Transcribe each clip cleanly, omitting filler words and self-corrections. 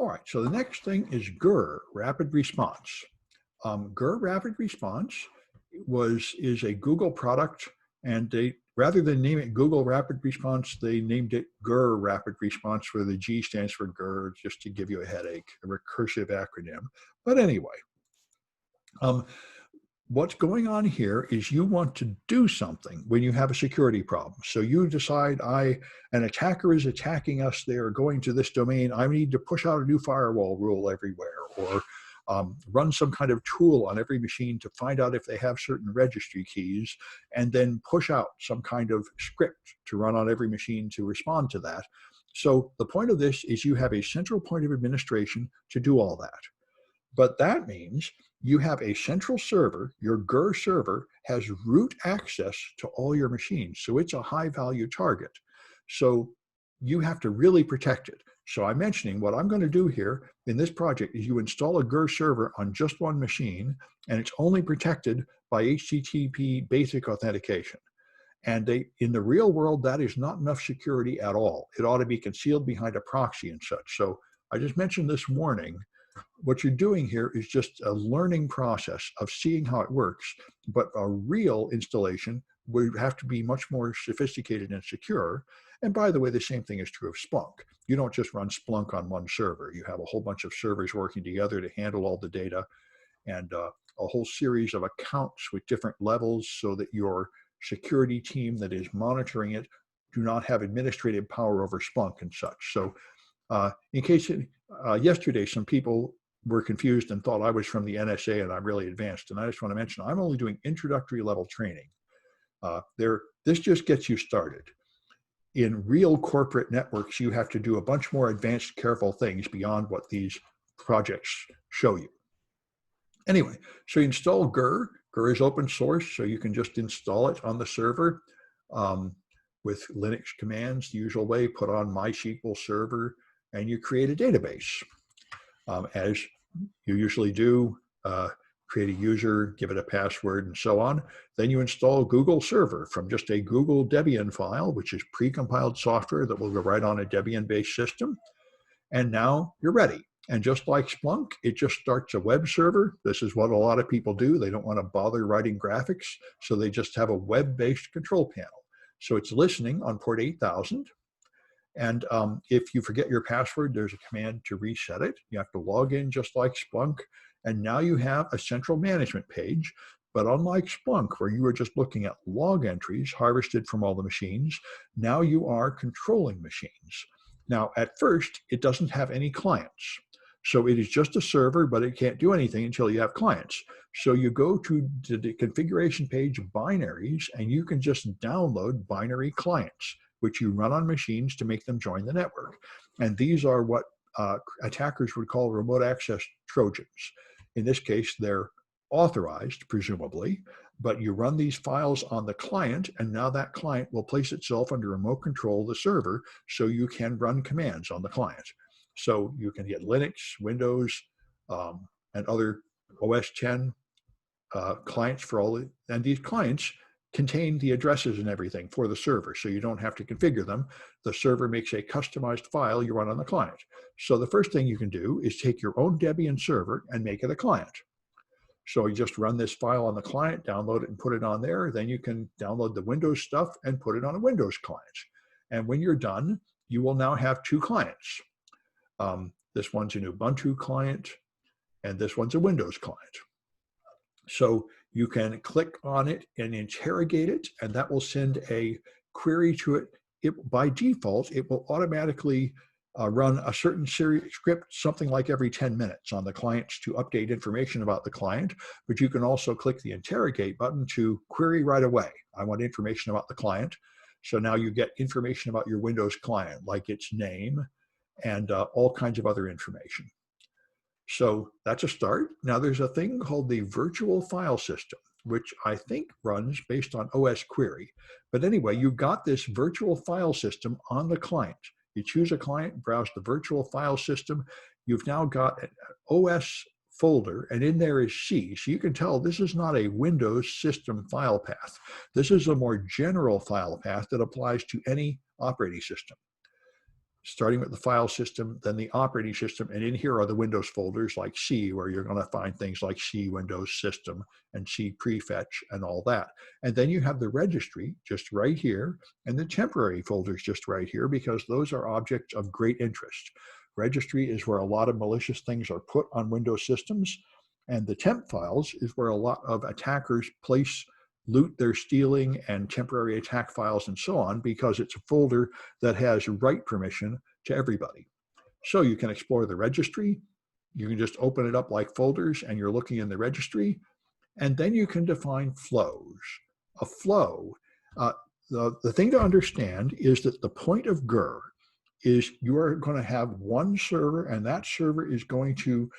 All right, so the next thing is GRR, Rapid Response. GRR Rapid Response is a Google product, and they, rather than name it Google Rapid Response, they named it GRR Rapid Response, where the G stands for GRR, just to give you a headache, a recursive acronym. But anyway, what's going on here is you want to do something when you have a security problem. So you decide, an attacker is attacking us, they are going to this domain, I need to push out a new firewall rule everywhere, or run some kind of tool on every machine to find out if they have certain registry keys, and then push out some kind of script to run on every machine to respond to that. So the point of this is you have a central point of administration to do all that. But that means you have a central server, your GRR server has root access to all your machines. So it's a high value target. So you have to really protect it. So I'm mentioning what I'm going to do here in this project is you install a GRR server on just one machine, and it's only protected by HTTP basic authentication. And in the real world, that is not enough security at all. It ought to be concealed behind a proxy and such. So I just mentioned this warning. What you're doing here is just a learning process of seeing how it works, but a real installation would have to be much more sophisticated and secure. And by the way, the same thing is true of Splunk. You don't just run Splunk on one server. You have a whole bunch of servers working together to handle all the data, and a whole series of accounts with different levels so that your security team that is monitoring it do not have administrative power over Splunk and such. So in case yesterday some people were confused and thought I was from the NSA and I'm really advanced, and I just want to mention I'm only doing introductory level training. This just gets you started. In real corporate networks, you have to do a bunch more advanced, careful things beyond what these projects show you. Anyway, so you install GRR. GRR is open source, so you can just install it on the server with Linux commands, the usual way, put on MySQL server, and you create a database. As you usually do, create a user, give it a password, and so on. Then you install Google Server from just a Google Debian file, which is pre-compiled software that will go right on a Debian-based system. And now you're ready. And just like Splunk, it just starts a web server. This is what a lot of people do. They don't want to bother writing graphics, so they just have a web-based control panel. So it's listening on port 8000. And if you forget your password, there's a command to reset it. You have to log in just like Splunk. And now you have a central management page. But unlike Splunk, where you were just looking at log entries harvested from all the machines, now you are controlling machines. Now, at first, it doesn't have any clients. So it is just a server, but it can't do anything until you have clients. So you go to the configuration page binaries, and you can just download binary clients, which you run on machines to make them join the network. And these are what attackers would call remote access Trojans. In this case, they're authorized, presumably, but you run these files on the client, and now that client will place itself under remote control of the server, so you can run commands on the client. So you can get Linux, Windows, and other OS 10 clients for all, and these clients contain the addresses and everything for the server, so you don't have to configure them. The server makes a customized file you run on the client. So the first thing you can do is take your own Debian server and make it a client. So you just run this file on the client, download it and put it on there. Then you can download the Windows stuff and put it on a Windows client. And when you're done, you will now have two clients. This one's an Ubuntu client, and this one's a Windows client. So you can click on it and interrogate it, and that will send a query to it. By default, it will automatically run a certain script, something like every 10 minutes on the clients to update information about the client. But you can also click the interrogate button to query right away. I want information about the client. So now you get information about your Windows client, like its name and all kinds of other information. So that's a start. Now there's a thing called the virtual file system, which I think runs based on OS query. But anyway, you got this virtual file system on the client. You choose a client, browse the virtual file system. You've now got an OS folder, and in there is C. So you can tell this is not a Windows system file path. This is a more general file path that applies to any operating system. starting with the file system, then the operating system, and in here are the Windows folders like C, where you're going to find things like C Windows System and C Prefetch and all that. And then you have the registry just right here, and the temporary folders just right here, because those are objects of great interest. Registry is where a lot of malicious things are put on Windows systems, and the temp files is where a lot of attackers place loot they're stealing and temporary attack files and so on, because it's a folder that has write permission to everybody. So you can explore the registry. You can just open it up like folders and you're looking in the registry. And then you can define flows. A flow, the thing to understand is that the point of GRR is you are going to have one server, and that server is going to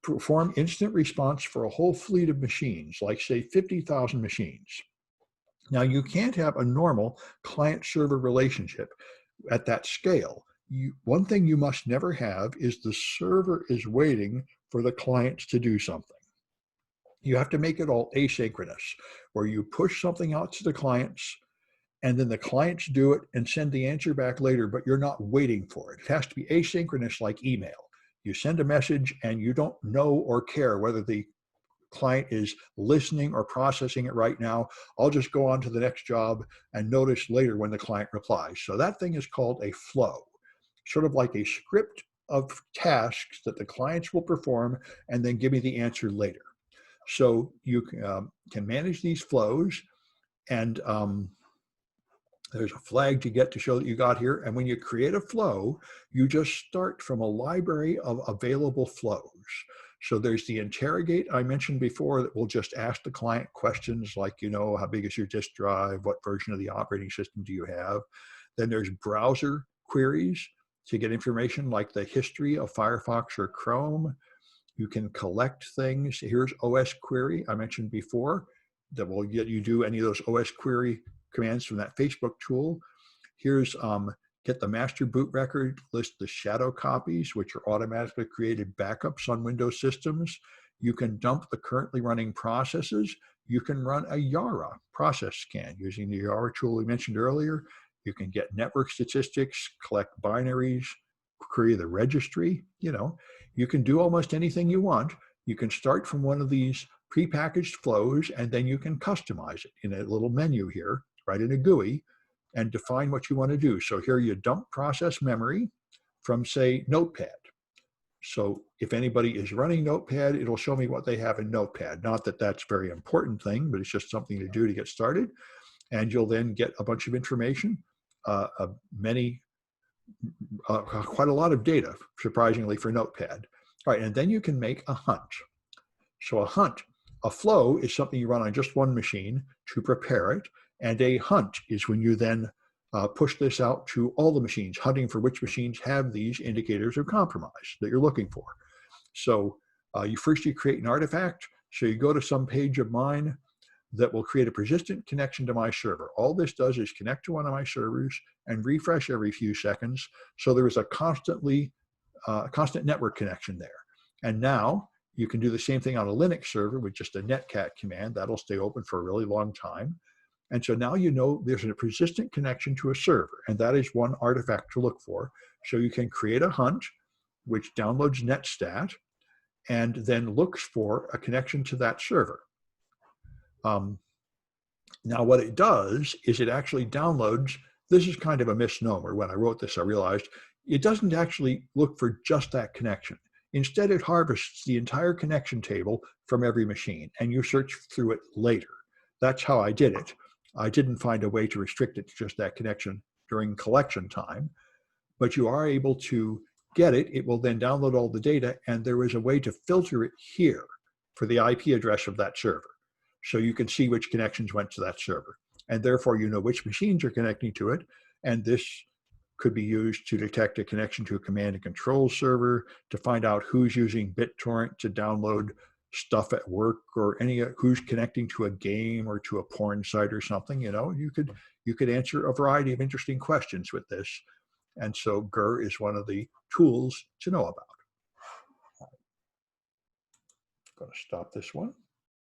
perform instant response for a whole fleet of machines, like say 50,000 machines. Now you can't have a normal client-server relationship at that scale. One thing you must never have is the server is waiting for the clients to do something. You have to make it all asynchronous, where you push something out to the clients, and then the clients do it and send the answer back later, but you're not waiting for it. It has to be asynchronous like email. You send a message and you don't know or care whether the client is listening or processing it right now. I'll just go on to the next job and notice later when the client replies. So that thing is called a flow, sort of like a script of tasks that the clients will perform and then give me the answer later. So you can manage these flows, and there's a flag to get to show that you got here. And when you create a flow, you just start from a library of available flows. So there's the interrogate I mentioned before that will just ask the client questions like, how big is your disk drive? What version of the operating system do you have? Then there's browser queries to get information like the history of Firefox or Chrome. You can collect things. Here's OS query I mentioned before that will get you do any of those OS query commands from that Facebook tool. Here's get the master boot record, list the shadow copies, which are automatically created backups on Windows systems. You can dump the currently running processes. You can run a Yara process scan using the Yara tool we mentioned earlier. You can get network statistics, collect binaries, query the registry. You can do almost anything you want. You can start from one of these prepackaged flows, and then you can customize it in a little menu here, right in a GUI, and define what you want to do. So here you dump process memory from, say, Notepad. So if anybody is running Notepad, it'll show me what they have in Notepad. Not that that's a very important thing, but it's just something to do to get started. And you'll then get a bunch of information, quite a lot of data, surprisingly, for Notepad. All right, and then you can make a hunt. So a flow is something you run on just one machine to prepare it, and a hunt is when you then push this out to all the machines, hunting for which machines have these indicators of compromise that you're looking for. So you create an artifact. So you go to some page of mine that will create a persistent connection to my server. All this does is connect to one of my servers and refresh every few seconds. So there is a constant network connection there. And now you can do the same thing on a Linux server with just a netcat command. That'll stay open for a really long time. And so now there's a persistent connection to a server, and that is one artifact to look for. So you can create a hunt, which downloads netstat, and then looks for a connection to that server. Now what it does is it actually downloads, this is kind of a misnomer. When I wrote this, I realized it doesn't actually look for just that connection. Instead, it harvests the entire connection table from every machine, and you search through it later. That's how I did it. I didn't find a way to restrict it to just that connection during collection time, but you are able to get it. It will then download all the data, and there is a way to filter it here for the IP address of that server. So you can see which connections went to that server, and therefore you know which machines are connecting to it, and this could be used to detect a connection to a command and control server, to find out who's using BitTorrent to download stuff at work, or who's connecting to a game or to a porn site or something. You could answer a variety of interesting questions with this. And so GRR is one of the tools to know about. I'm going to stop this one.